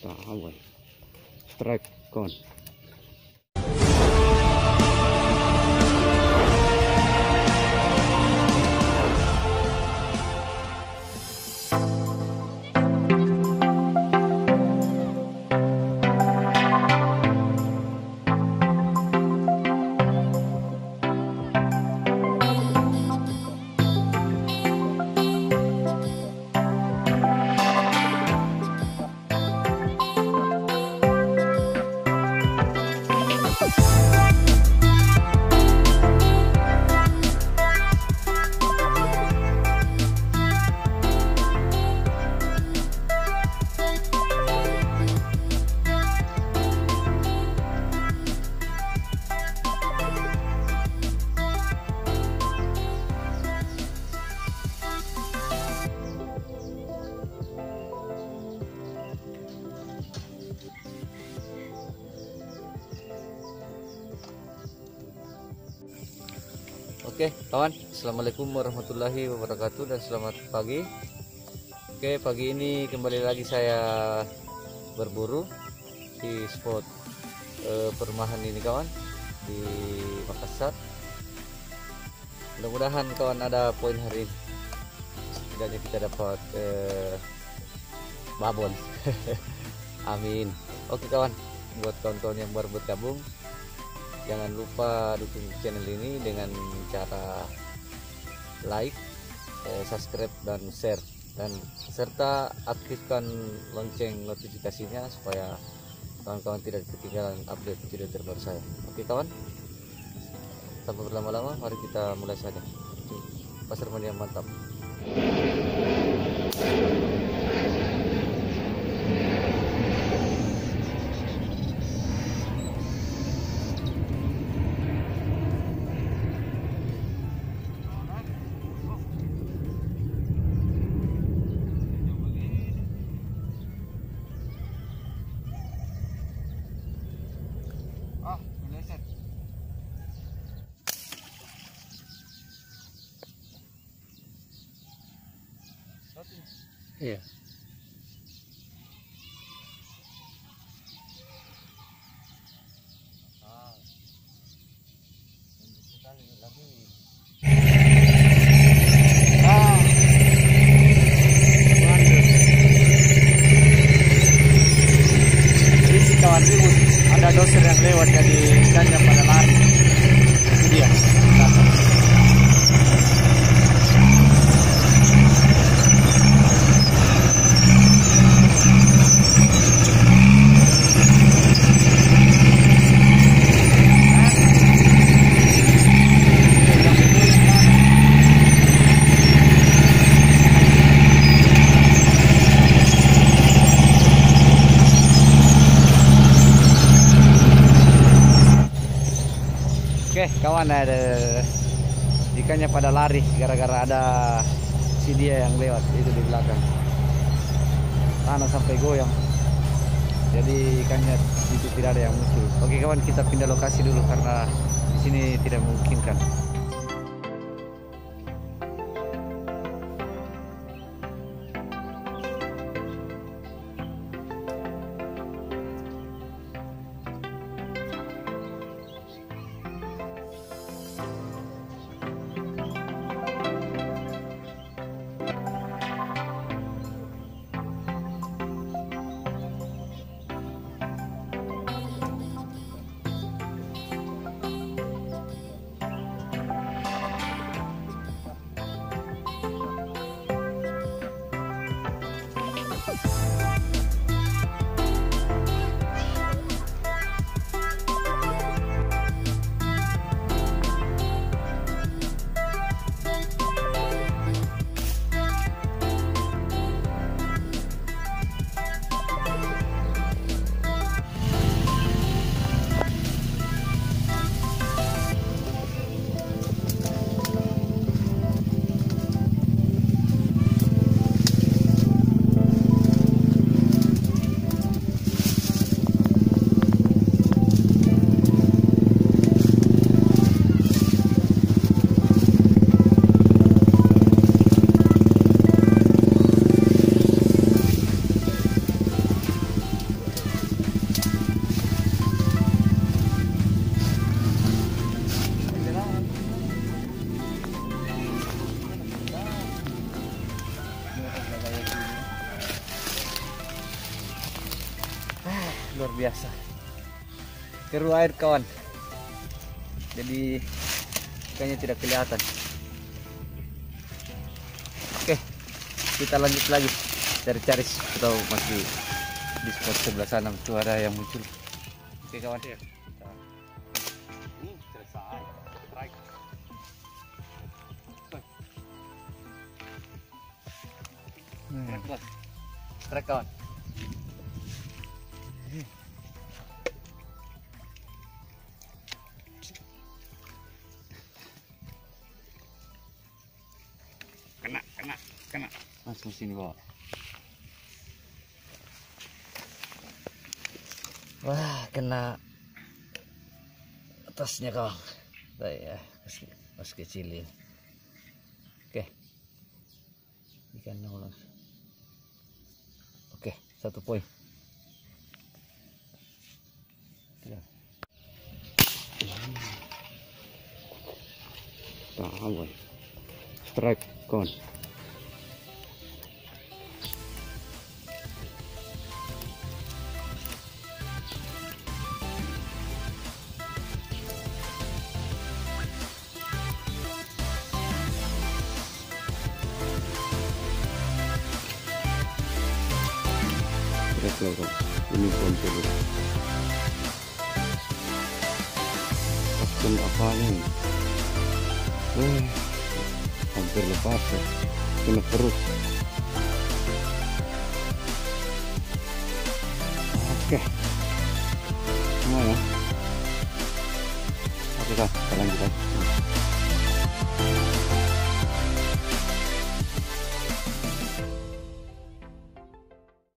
kawan. Strike con. Oke kawan, assalamualaikum warahmatullahi wabarakatuh dan selamat pagi. Oke, pagi ini kembali lagi saya berburu di spot perumahan ini kawan, di Makassar. Mudah-mudahan kawan ada poin hari ini, setidaknya kita dapat babon. Amin. Oke kawan, buat kawan-kawan yang baru bergabung, jangan lupa dukung channel ini dengan cara like, subscribe dan share, dan serta aktifkan lonceng notifikasinya supaya kawan-kawan tidak ketinggalan update video terbaru saya. Oke kawan, tanpa berlama-lama mari kita mulai saja. Pasar mania mantap. Iya. Ini kawan ribut, ada doser yang lewat jadi ikannya pada lari. Itu dia. Oke kawan, ada ikannya pada lari gara-gara ada si dia yang lewat itu di belakang. Tanah sampai goyang, jadi ikannya itu tidak ada yang muncul. Oke kawan, kita pindah lokasi dulu karena di sini tidak memungkinkan. luar biasa. Keruh air kawan, jadi ikannya tidak kelihatan. Oke, kita lanjut lagi cari-cari atau masih di spot sebelah sana tuh ada yang muncul. Oke kawan, ya. Selesai. Right. Strike kawan. Kena. Langsung sini bawa. Wah, kena atasnya kawan. Baik ya, mas kecilin. Oke. Ikan ulang. Oke, 1 poin. Tahu. Strike kawan. Ini kontur pasien apa nih? Hampir lepas ya, kena perut. Oke, semua ya. Oke kan, kita lanjut lagi.